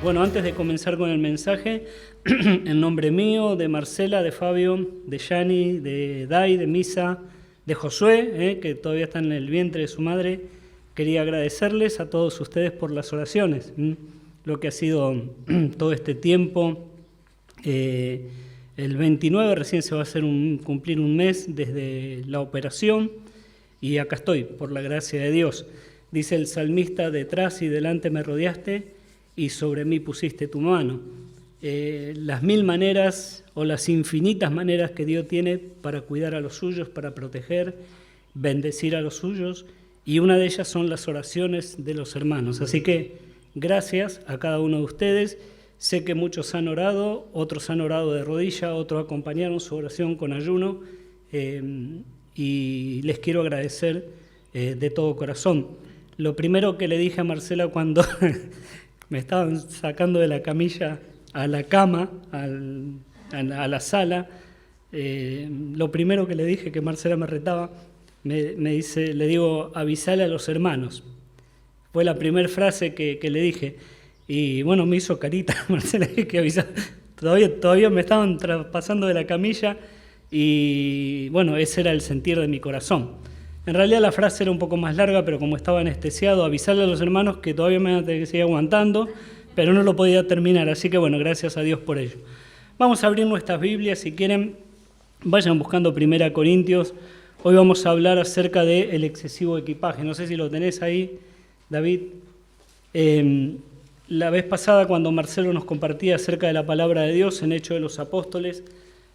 Bueno, antes de comenzar con el mensaje, en nombre mío, de Marcela, de Fabio, de Yani, de Dai, de Misa, de Josué, que todavía está en el vientre de su madre, quería agradecerles a todos ustedes por las oraciones, lo que ha sido todo este tiempo. El 29 recién se va a hacer cumplir un mes desde la operación y acá estoy, por la gracia de Dios. Dice el salmista, detrás y delante me rodeaste y sobre mí pusiste tu mano. Las mil maneras o las infinitas maneras que Dios tiene para cuidar a los suyos, para proteger, bendecir a los suyos, y una de ellas son las oraciones de los hermanos. Así que gracias a cada uno de ustedes. Sé que muchos han orado, otros han orado de rodilla, otros acompañaron su oración con ayuno, y les quiero agradecer de todo corazón. Lo primero que le dije a Marcela cuando me estaban sacando de la camilla a la cama, a la sala, lo primero que le dije, que Marcela me retaba, me dice, le digo, avisale a los hermanos. Fue la primera frase que le dije. Y bueno, me hizo carita, Marcela, que avisar. Todavía me estaban pasando de la camilla y bueno, ese era el sentir de mi corazón. En realidad la frase era un poco más larga, pero como estaba anestesiado, avisarle a los hermanos que todavía me iban a tener que seguir aguantando, pero no lo podía terminar, así que bueno, gracias a Dios por ello. Vamos a abrir nuestras Biblias, si quieren, vayan buscando 1 Corintios. Hoy vamos a hablar acerca del excesivo equipaje. No sé si lo tenés ahí, David. La vez pasada, cuando Marcelo nos compartía acerca de la palabra de Dios en Hechos de los Apóstoles,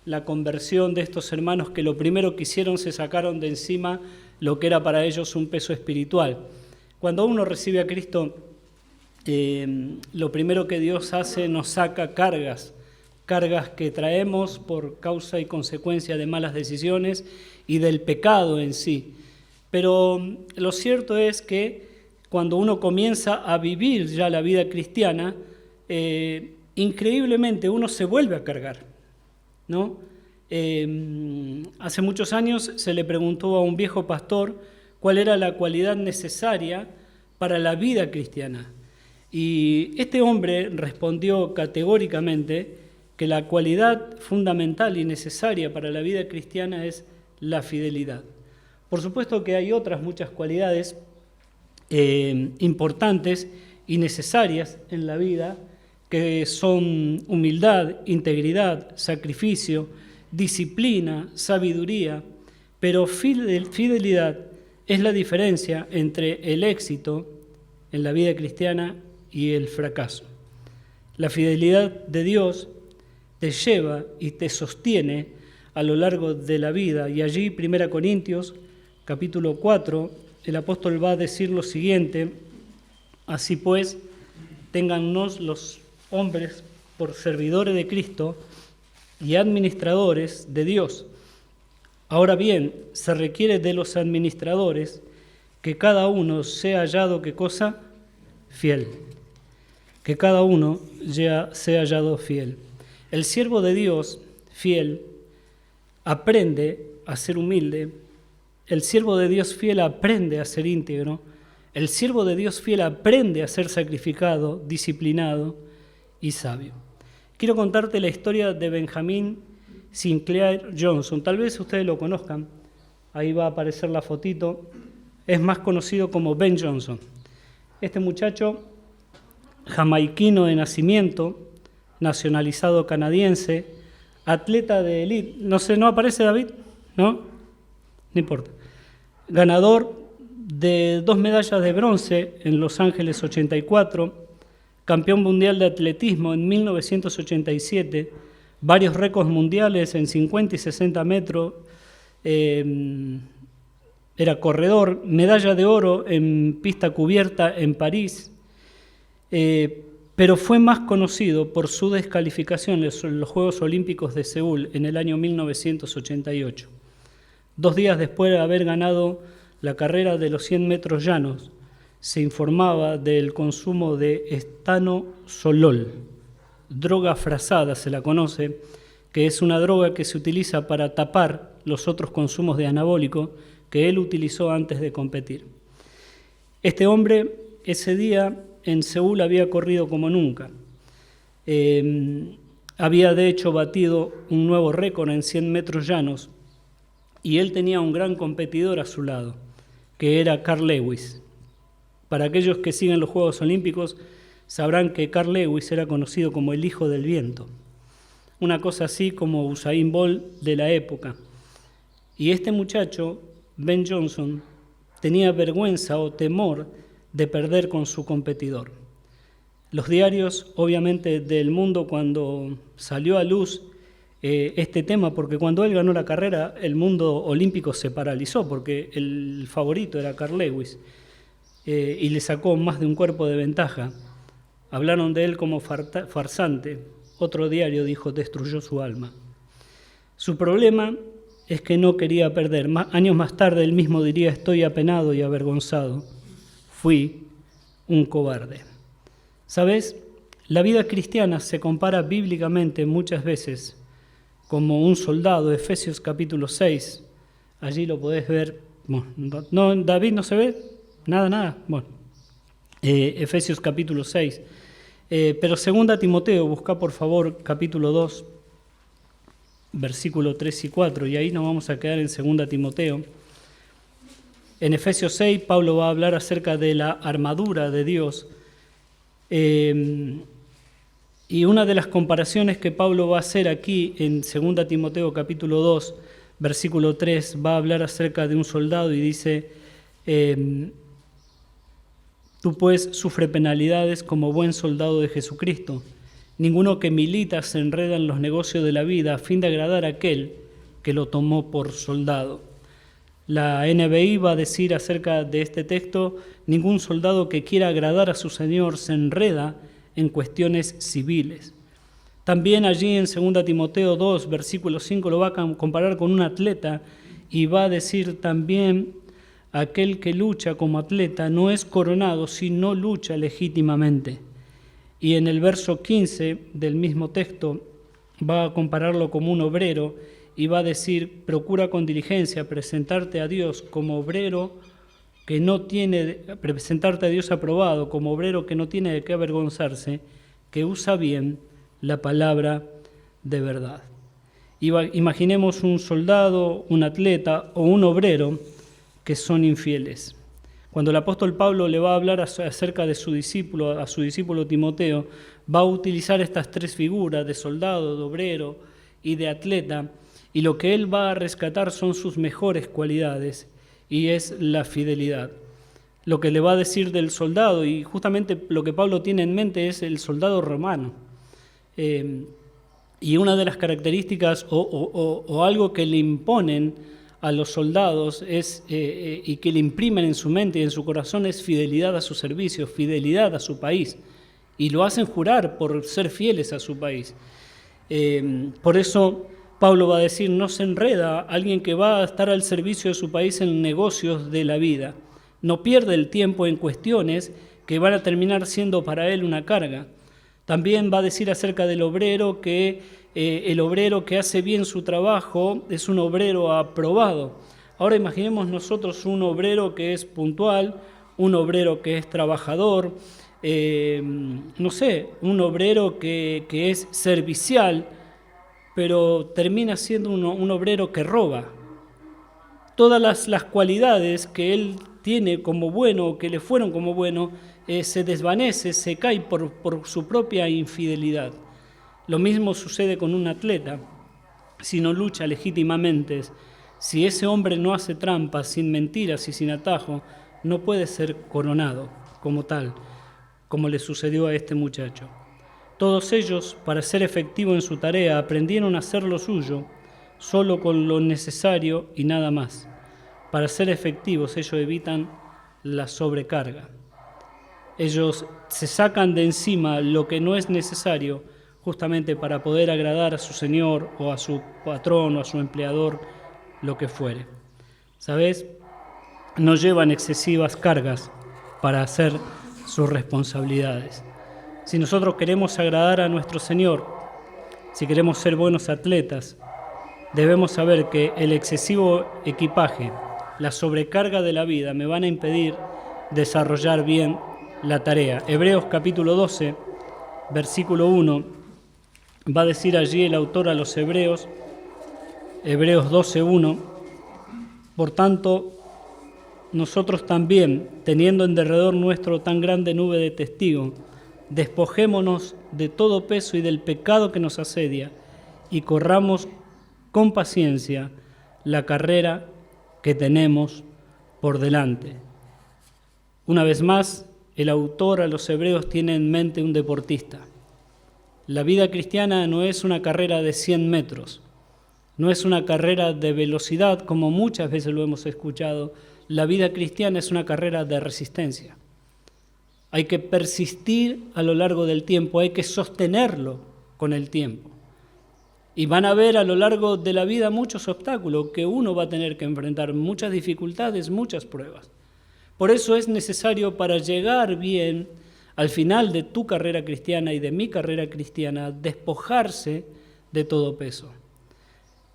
la conversión de estos hermanos que lo primero que hicieron, se sacaron de encima lo que era para ellos un peso espiritual. Cuando uno recibe a Cristo, lo primero que Dios hace, nos saca cargas que traemos por causa y consecuencia de malas decisiones y del pecado en sí. Pero lo cierto es que cuando uno comienza a vivir ya la vida cristiana, increíblemente uno se vuelve a cargar, ¿no? Hace muchos años se le preguntó a un viejo pastor cuál era la cualidad necesaria para la vida cristiana. Y este hombre respondió categóricamente que la cualidad fundamental y necesaria para la vida cristiana es la fidelidad. Por supuesto que hay otras muchas cualidades importantes y necesarias en la vida, que son humildad, integridad, sacrificio, disciplina, sabiduría, pero fidelidad es la diferencia entre el éxito en la vida cristiana y el fracaso. La fidelidad de Dios te lleva y te sostiene a lo largo de la vida, y allí 1 Corintios capítulo 4, el apóstol va a decir lo siguiente: así pues, téngannos los hombres por servidores de Cristo y administradores de Dios. Ahora bien, se requiere de los administradores que cada uno sea hallado, ¿qué cosa? Fiel. Que cada uno sea hallado fiel. El siervo de Dios, fiel, aprende a ser humilde. El siervo de Dios fiel aprende a ser íntegro. El siervo de Dios fiel aprende a ser sacrificado, disciplinado y sabio. Quiero contarte la historia de Benjamin Sinclair Johnson. Tal vez ustedes lo conozcan. Ahí va a aparecer la fotito. Es más conocido como Ben Johnson. Este muchacho, jamaiquino de nacimiento, nacionalizado canadiense, atleta de élite. No sé, ¿no aparece David? ¿No? No importa. Ganador de 2 medallas de bronce en Los Ángeles 84, campeón mundial de atletismo en 1987, varios récords mundiales en 50 y 60 metros, era corredor, medalla de oro en pista cubierta en París, pero fue más conocido por su descalificación en los Juegos Olímpicos de Seúl en el año 1988. 2 días después de haber ganado la carrera de los 100 metros llanos, se informaba del consumo de estanosol, droga frazada se la conoce, que es una droga que se utiliza para tapar los otros consumos de anabólico que él utilizó antes de competir. Este hombre ese día en Seúl había corrido como nunca. Había de hecho batido un nuevo récord en 100 metros llanos y él tenía un gran competidor a su lado, que era Carl Lewis. Para aquellos que siguen los Juegos Olímpicos, sabrán que Carl Lewis era conocido como el hijo del viento, una cosa así como Usain Bolt de la época. Y este muchacho, Ben Johnson, tenía vergüenza o temor de perder con su competidor. Los diarios, obviamente, del mundo, cuando salió a luz este tema, porque cuando él ganó la carrera, el mundo olímpico se paralizó, porque el favorito era Carl Lewis, y le sacó más de un cuerpo de ventaja. Hablaron de él como farsante. Otro diario dijo, destruyó su alma. Su problema es que no quería perder. Años más tarde él mismo diría, estoy apenado y avergonzado. Fui un cobarde. ¿Sabes? La vida cristiana se compara bíblicamente muchas veces como un soldado. Efesios capítulo 6, allí lo podés ver. Bueno, no, David no se ve, nada. Bueno, Efesios capítulo 6. Pero 2 Timoteo, busca por favor capítulo 2, versículo 3 y 4, y ahí nos vamos a quedar en 2 Timoteo. En Efesios 6, Pablo va a hablar acerca de la armadura de Dios. Y una de las comparaciones que Pablo va a hacer aquí en 2 Timoteo capítulo 2, versículo 3, va a hablar acerca de un soldado y dice, tú pues sufre penalidades como buen soldado de Jesucristo. Ninguno que milita se enreda en los negocios de la vida a fin de agradar a aquel que lo tomó por soldado. La NBI va a decir acerca de este texto, ningún soldado que quiera agradar a su Señor se enreda en cuestiones civiles. También allí en 2 Timoteo 2, versículo 5, lo va a comparar con un atleta y va a decir también, aquel que lucha como atleta no es coronado si no lucha legítimamente. Y en el verso 15 del mismo texto va a compararlo como un obrero y va a decir, procura con diligencia presentarte a Dios como obrero que no tiene, presentarte a Dios aprobado, como obrero que no tiene de qué avergonzarse, que usa bien la palabra de verdad. Imaginemos un soldado, un atleta o un obrero que son infieles. Cuando el apóstol Pablo le va a hablar acerca de su discípulo, a su discípulo Timoteo, va a utilizar estas tres figuras de soldado, de obrero y de atleta, y lo que él va a rescatar son sus mejores cualidades, y es la fidelidad. Lo que le va a decir del soldado, y justamente lo que Pablo tiene en mente es el soldado romano. Y una de las características o algo que le imponen a los soldados y que le imprimen en su mente y en su corazón es fidelidad a su servicio, fidelidad a su país. Y lo hacen jurar por ser fieles a su país. Por eso Pablo va a decir, no se enreda alguien que va a estar al servicio de su país en negocios de la vida. No pierde el tiempo en cuestiones que van a terminar siendo para él una carga. También va a decir acerca del obrero que el obrero que hace bien su trabajo es un obrero aprobado. Ahora imaginemos nosotros un obrero que es puntual, un obrero que es trabajador, un obrero que es servicial, pero termina siendo un obrero que roba. Todas las cualidades que él tiene como bueno, que le fueron como bueno, se desvanece, se cae por su propia infidelidad. Lo mismo sucede con un atleta. Si no lucha legítimamente, si ese hombre no hace trampas, sin mentiras y sin atajo, no puede ser coronado como tal, como le sucedió a este muchacho. Todos ellos, para ser efectivos en su tarea, aprendieron a hacer lo suyo, solo con lo necesario y nada más. Para ser efectivos, ellos evitan la sobrecarga. Ellos se sacan de encima lo que no es necesario, justamente para poder agradar a su señor o a su patrón o a su empleador, lo que fuere. ¿Sabes? No llevan excesivas cargas para hacer sus responsabilidades. Si nosotros queremos agradar a nuestro Señor, si queremos ser buenos atletas, debemos saber que el excesivo equipaje, la sobrecarga de la vida me van a impedir desarrollar bien la tarea. Hebreos capítulo 12, versículo 1, va a decir allí el autor a los Hebreos, Hebreos 12:1, por tanto, nosotros también, teniendo en derredor nuestro tan grande nube de testigos, despojémonos de todo peso y del pecado que nos asedia y corramos con paciencia la carrera que tenemos por delante. Una vez más, el autor a los Hebreos tiene en mente un deportista. La vida cristiana no es una carrera de 100 metros, no es una carrera de velocidad como muchas veces lo hemos escuchado. La vida cristiana es una carrera de resistencia. Hay que persistir a lo largo del tiempo, hay que sostenerlo con el tiempo. Y van a haber a lo largo de la vida muchos obstáculos que uno va a tener que enfrentar, muchas dificultades, muchas pruebas. Por eso es necesario, para llegar bien al final de tu carrera cristiana y de mi carrera cristiana, despojarse de todo peso.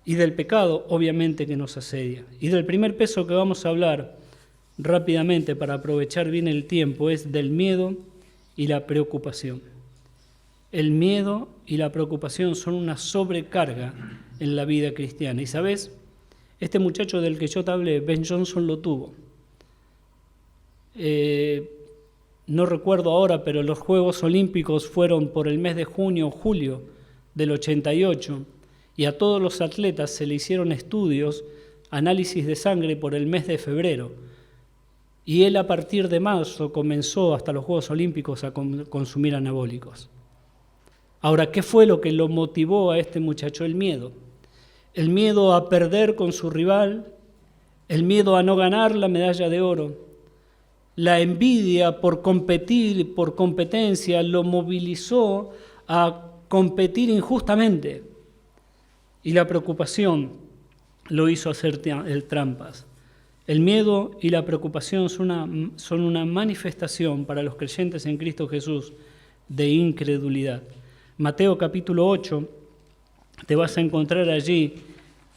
Y del pecado, obviamente, que nos asedia. Y del primer peso que vamos a hablar rápidamente para aprovechar bien el tiempo es del miedo y la preocupación. El miedo y la preocupación son una sobrecarga en la vida cristiana. Y ¿sabes? Este muchacho del que yo te hablé, Ben Johnson, lo tuvo. No recuerdo ahora, pero los Juegos Olímpicos fueron por el mes de junio o julio del 88, y a todos los atletas se le hicieron estudios, análisis de sangre por el mes de febrero. Y él a partir de marzo comenzó hasta los Juegos Olímpicos a consumir anabólicos. Ahora, ¿qué fue lo que lo motivó a este muchacho? El miedo. El miedo a perder con su rival, el miedo a no ganar la medalla de oro, la envidia por competir, por competencia, lo movilizó a competir injustamente. Y la preocupación lo hizo hacer trampas. El miedo y la preocupación son una manifestación para los creyentes en Cristo Jesús de incredulidad. Mateo capítulo 8, te vas a encontrar allí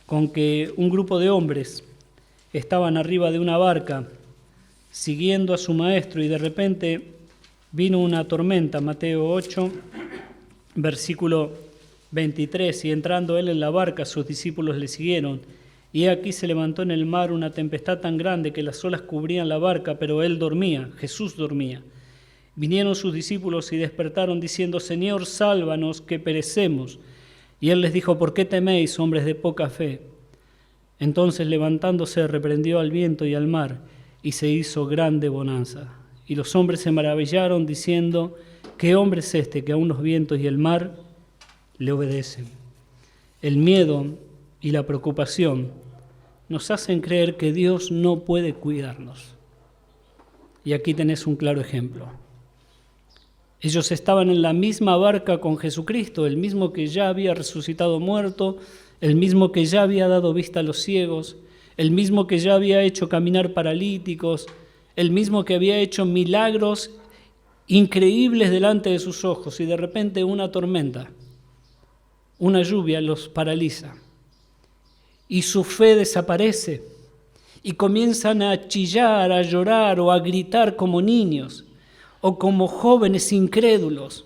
con que un grupo de hombres estaban arriba de una barca siguiendo a su maestro y de repente vino una tormenta. Mateo 8, versículo 23, y entrando él en la barca, sus discípulos le siguieron. Y aquí se levantó en el mar una tempestad tan grande que las olas cubrían la barca, pero él dormía, Jesús dormía. Vinieron sus discípulos y despertaron diciendo: Señor, sálvanos, que perecemos. Y él les dijo: ¿por qué teméis, hombres de poca fe? Entonces levantándose reprendió al viento y al mar, y se hizo grande bonanza. Y los hombres se maravillaron diciendo: ¿qué hombre es este que aun los vientos y el mar le obedecen? El miedo y la preocupación nos hacen creer que Dios no puede cuidarnos. Y aquí tenés un claro ejemplo. Ellos estaban en la misma barca con Jesucristo, el mismo que ya había resucitado muerto, el mismo que ya había dado vista a los ciegos, el mismo que ya había hecho caminar paralíticos, el mismo que había hecho milagros increíbles delante de sus ojos, y de repente una tormenta, una lluvia los paraliza. Y su fe desaparece y comienzan a chillar, a llorar o a gritar como niños o como jóvenes incrédulos.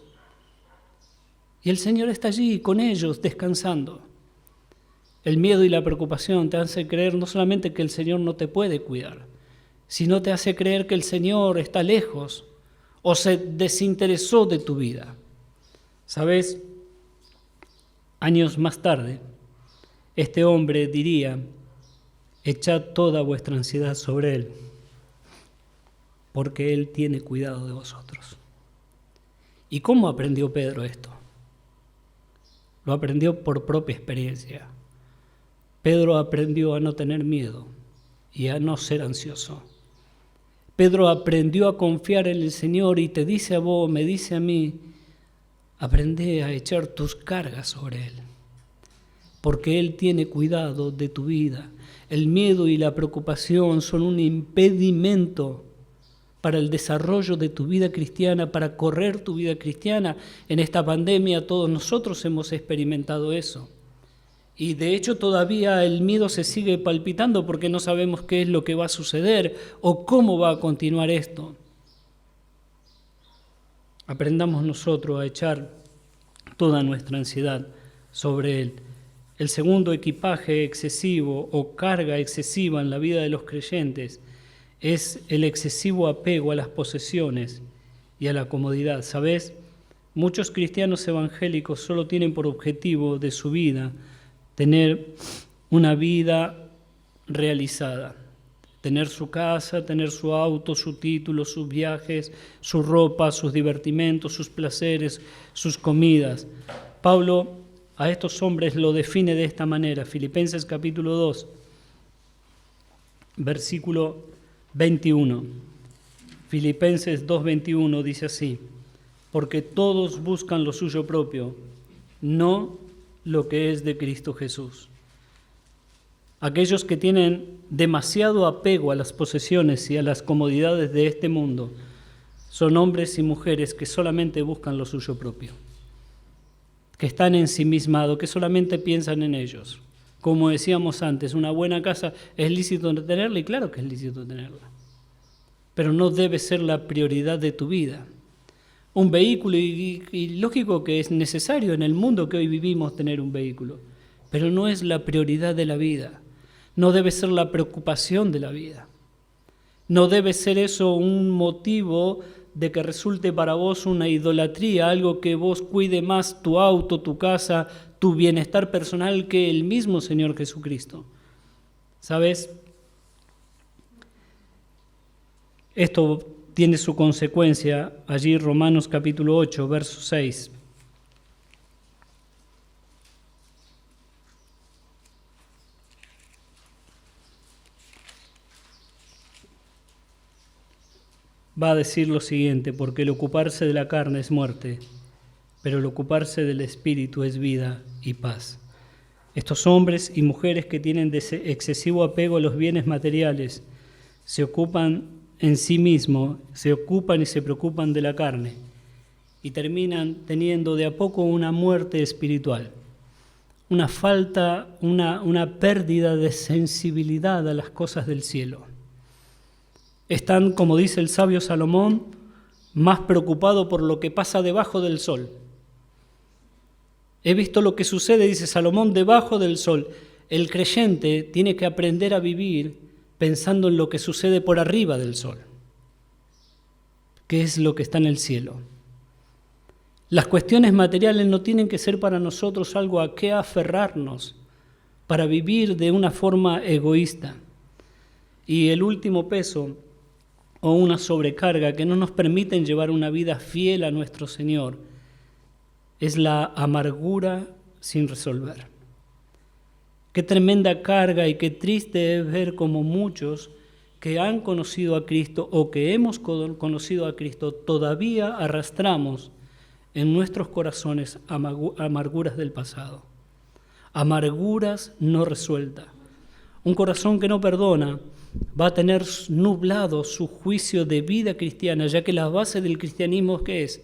Y el Señor está allí con ellos descansando. El miedo y la preocupación te hacen creer no solamente que el Señor no te puede cuidar, sino te hace creer que el Señor está lejos o se desinteresó de tu vida. ¿Sabes? Años más tarde, este hombre diría: echad toda vuestra ansiedad sobre Él, porque Él tiene cuidado de vosotros. ¿Y cómo aprendió Pedro esto? Lo aprendió por propia experiencia. Pedro aprendió a no tener miedo y a no ser ansioso. Pedro aprendió a confiar en el Señor y te dice a vos, me dice a mí: aprende a echar tus cargas sobre Él, porque Él tiene cuidado de tu vida. El miedo y la preocupación son un impedimento para el desarrollo de tu vida cristiana, para correr tu vida cristiana. En esta pandemia todos nosotros hemos experimentado eso. Y de hecho todavía el miedo se sigue palpitando porque no sabemos qué es lo que va a suceder o cómo va a continuar esto. aprendamos nosotros a echar toda nuestra ansiedad sobre Él. El segundo equipaje excesivo o carga excesiva en la vida de los creyentes es el excesivo apego a las posesiones y a la comodidad. ¿Sabes? Muchos cristianos evangélicos solo tienen por objetivo de su vida tener una vida realizada, tener su casa, tener su auto, su título, sus viajes, su ropa, sus divertimentos, sus placeres, sus comidas. Pablo a estos hombres lo define de esta manera. Filipenses capítulo 2, versículo 21. Filipenses 2:21 dice así: porque todos buscan lo suyo propio, no lo que es de Cristo Jesús. Aquellos que tienen demasiado apego a las posesiones y a las comodidades de este mundo son hombres y mujeres que solamente buscan lo suyo propio, que están ensimismados, que solamente piensan en ellos. Como decíamos antes, una buena casa es lícito tenerla, y claro que es lícito tenerla, pero no debe ser la prioridad de tu vida. Un vehículo, y lógico que es necesario en el mundo que hoy vivimos tener un vehículo, pero no es la prioridad de la vida, no debe ser la preocupación de la vida, no debe ser eso un motivo de que resulte para vos una idolatría, algo que vos cuide más tu auto, tu casa, tu bienestar personal que el mismo Señor Jesucristo. ¿Sabes? Esto tiene su consecuencia allí Romanos capítulo 8, verso 6. Va a decir lo siguiente: porque el ocuparse de la carne es muerte, pero el ocuparse del espíritu es vida y paz. Estos hombres y mujeres que tienen excesivo apego a los bienes materiales se ocupan en sí mismos, se ocupan y se preocupan de la carne y terminan teniendo de a poco una muerte espiritual, una falta, una pérdida de sensibilidad a las cosas del cielo. Están, como dice el sabio Salomón, más preocupados por lo que pasa debajo del sol. He visto lo que sucede, dice Salomón, debajo del sol. El creyente tiene que aprender a vivir pensando en lo que sucede por arriba del sol, que es lo que está en el cielo. Las cuestiones materiales no tienen que ser para nosotros algo a qué aferrarnos para vivir de una forma egoísta. Y el último peso o una sobrecarga que no nos permiten llevar una vida fiel a nuestro Señor es la amargura sin resolver. Qué tremenda carga y qué triste es ver cómo muchos que han conocido a Cristo o que hemos conocido a Cristo todavía arrastramos en nuestros corazones amarguras del pasado, amarguras no resueltas. Un corazón que no perdona va a tener nublado su juicio de vida cristiana, ya que la base del cristianismo, ¿qué es?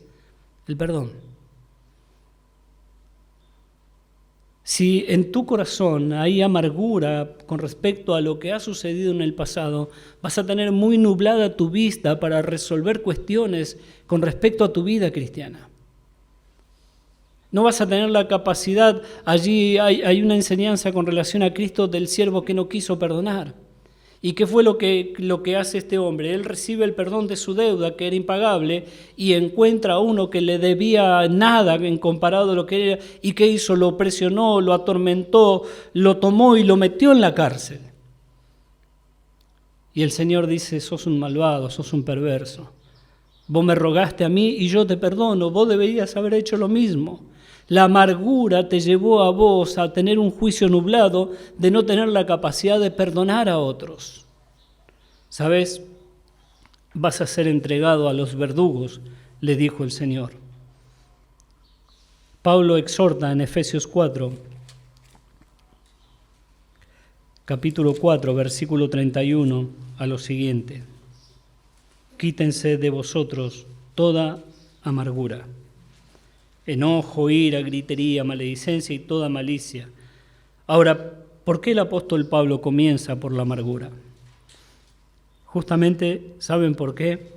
El perdón. Si en tu corazón hay amargura con respecto a lo que ha sucedido en el pasado, vas a tener muy nublada tu vista para resolver cuestiones con respecto a tu vida cristiana. No vas a tener la capacidad, allí hay una enseñanza con relación a Cristo del siervo que no quiso perdonar. ¿Y qué fue lo que hace este hombre? Él recibe el perdón de su deuda, que era impagable, y encuentra a uno que le debía nada en comparado a lo que era. ¿Y qué hizo? Lo presionó, lo atormentó, lo tomó y lo metió en la cárcel. Y el Señor dice: sos un malvado, sos un perverso. Vos me rogaste a mí y yo te perdono, vos deberías haber hecho lo mismo. La amargura te llevó a vos a tener un juicio nublado de no tener la capacidad de perdonar a otros. ¿Sabes? Vas a ser entregado a los verdugos, le dijo el Señor. Pablo exhorta en Efesios 4, capítulo 4, versículo 31, a lo siguiente: quítense de vosotros toda amargura, enojo, ira, gritería, maledicencia y toda malicia. Ahora, ¿por qué el apóstol Pablo comienza por la amargura? Justamente, ¿saben por qué?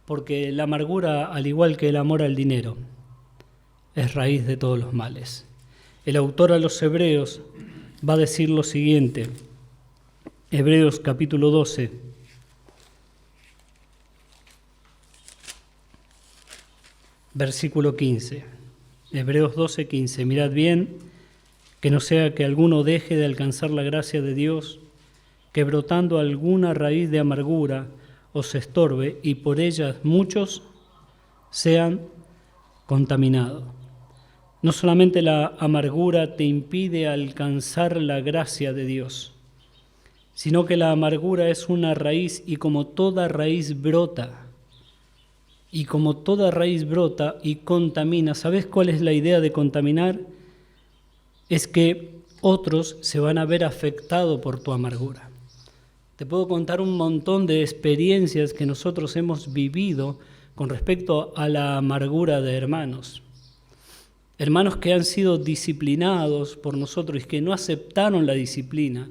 porque la amargura, al igual que el amor al dinero, es raíz de todos los males. El autor a los Hebreos va a decir lo siguiente, Hebreos capítulo 12, versículo 15. Hebreos 12, 15. Mirad bien, que no sea que alguno deje de alcanzar la gracia de Dios, que brotando alguna raíz de amargura os estorbe y por ellas muchos sean contaminados. No solamente la amargura te impide alcanzar la gracia de Dios, sino que la amargura es una raíz y como toda raíz brota. Y como toda raíz brota y contamina, ¿sabes cuál es la idea de contaminar? Es que otros se van a ver afectados por tu amargura. Te puedo contar un montón de experiencias que nosotros hemos vivido con respecto a la amargura de hermanos. Hermanos que han sido disciplinados por nosotros y que no aceptaron la disciplina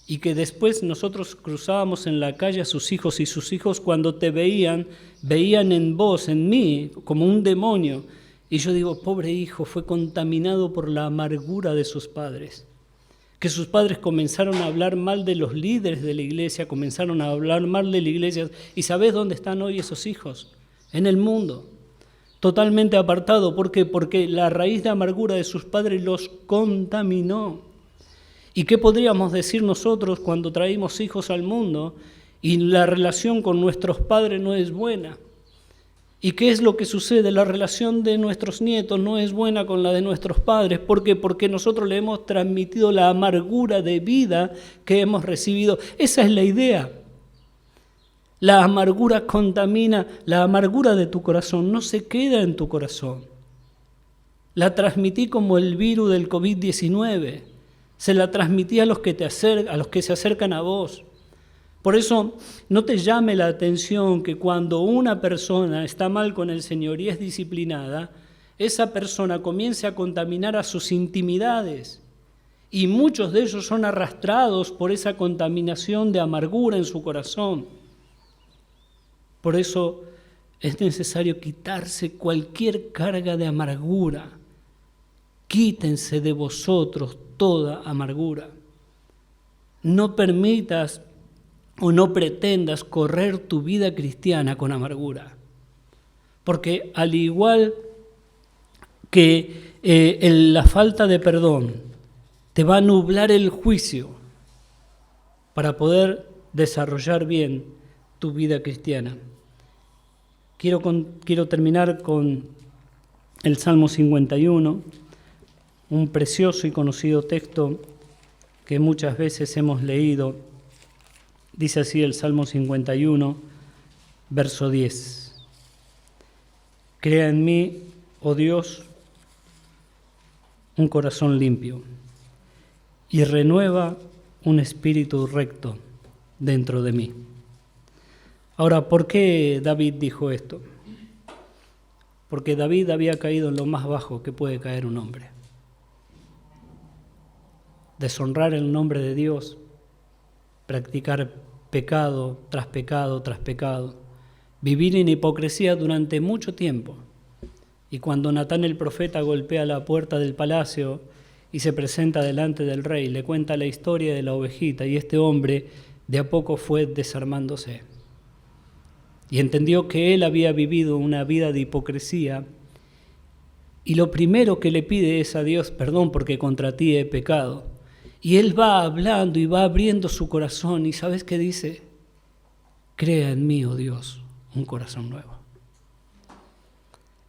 y que después nosotros cruzábamos en la calle a sus hijos y sus hijos cuando te veían en vos, en mí, como un demonio. Y yo digo, pobre hijo, fue contaminado por la amargura de sus padres. Que sus padres comenzaron a hablar mal de los líderes de la iglesia, comenzaron a hablar mal de la iglesia. ¿Y sabés dónde están hoy esos hijos? En el mundo, totalmente apartados. ¿Por qué? Porque la raíz de amargura de sus padres los contaminó. ¿Y qué podríamos decir nosotros cuando traemos hijos al mundo y la relación con nuestros padres no es buena? ¿Y qué es lo que sucede? La relación de nuestros nietos no es buena con la de nuestros padres. ¿Por qué? Porque nosotros le hemos transmitido la amargura de vida que hemos recibido. Esa es la idea. La amargura contamina, la amargura de tu corazón no se queda en tu corazón. La transmití como el virus del COVID-19. Se la transmití a los que se acercan a vos. Por eso no te llame la atención que cuando una persona está mal con el Señor y es disciplinada, esa persona comience a contaminar a sus intimidades. Y muchos de ellos son arrastrados por esa contaminación de amargura en su corazón. Por eso es necesario quitarse cualquier carga de amargura. Quítense de vosotros toda amargura. No permitas o no pretendas correr tu vida cristiana con amargura. Porque al igual que la falta de perdón te va a nublar el juicio para poder desarrollar bien tu vida cristiana. Quiero terminar con el Salmo 51, un precioso y conocido texto que muchas veces hemos leído. Dice así el Salmo 51, verso 10. Crea en mí, oh Dios, un corazón limpio y renueva un espíritu recto dentro de mí. Ahora, ¿por qué David dijo esto? Porque David había caído en lo más bajo que puede caer un hombre. Deshonrar el nombre de Dios, practicar pecado tras pecado tras pecado, vivir en hipocresía durante mucho tiempo. Y cuando Natán el profeta golpea la puerta del palacio y se presenta delante del rey, le cuenta la historia de la ovejita y este hombre de a poco fue desarmándose. Y entendió que él había vivido una vida de hipocresía y lo primero que le pide es a Dios, perdón porque contra ti he pecado. Y él va hablando y va abriendo su corazón y ¿sabes qué dice? Crea en mí, oh Dios, un corazón nuevo.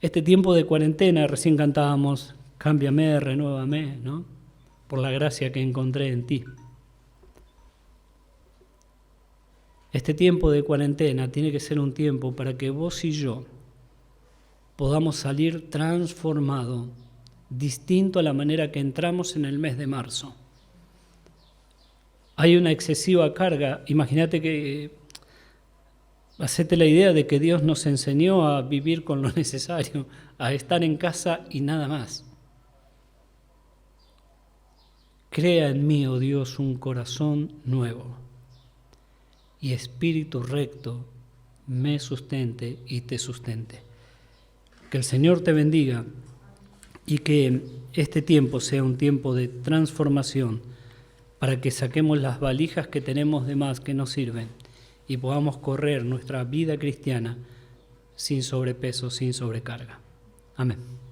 Este tiempo de cuarentena, recién cantábamos, cámbiame, renuévame, ¿no? Por la gracia que encontré en ti. Este tiempo de cuarentena tiene que ser un tiempo para que vos y yo podamos salir transformados, distinto a la manera que entramos en el mes de marzo. Hay una excesiva carga. Imagínate que, hacete la idea de que Dios nos enseñó a vivir con lo necesario, a estar en casa y nada más. Crea en mí, oh Dios, un corazón nuevo y espíritu recto me sustente y te sustente. Que el Señor te bendiga y que este tiempo sea un tiempo de transformación para que saquemos las valijas que tenemos de más que nos sirven y podamos correr nuestra vida cristiana sin sobrepeso, sin sobrecarga. Amén.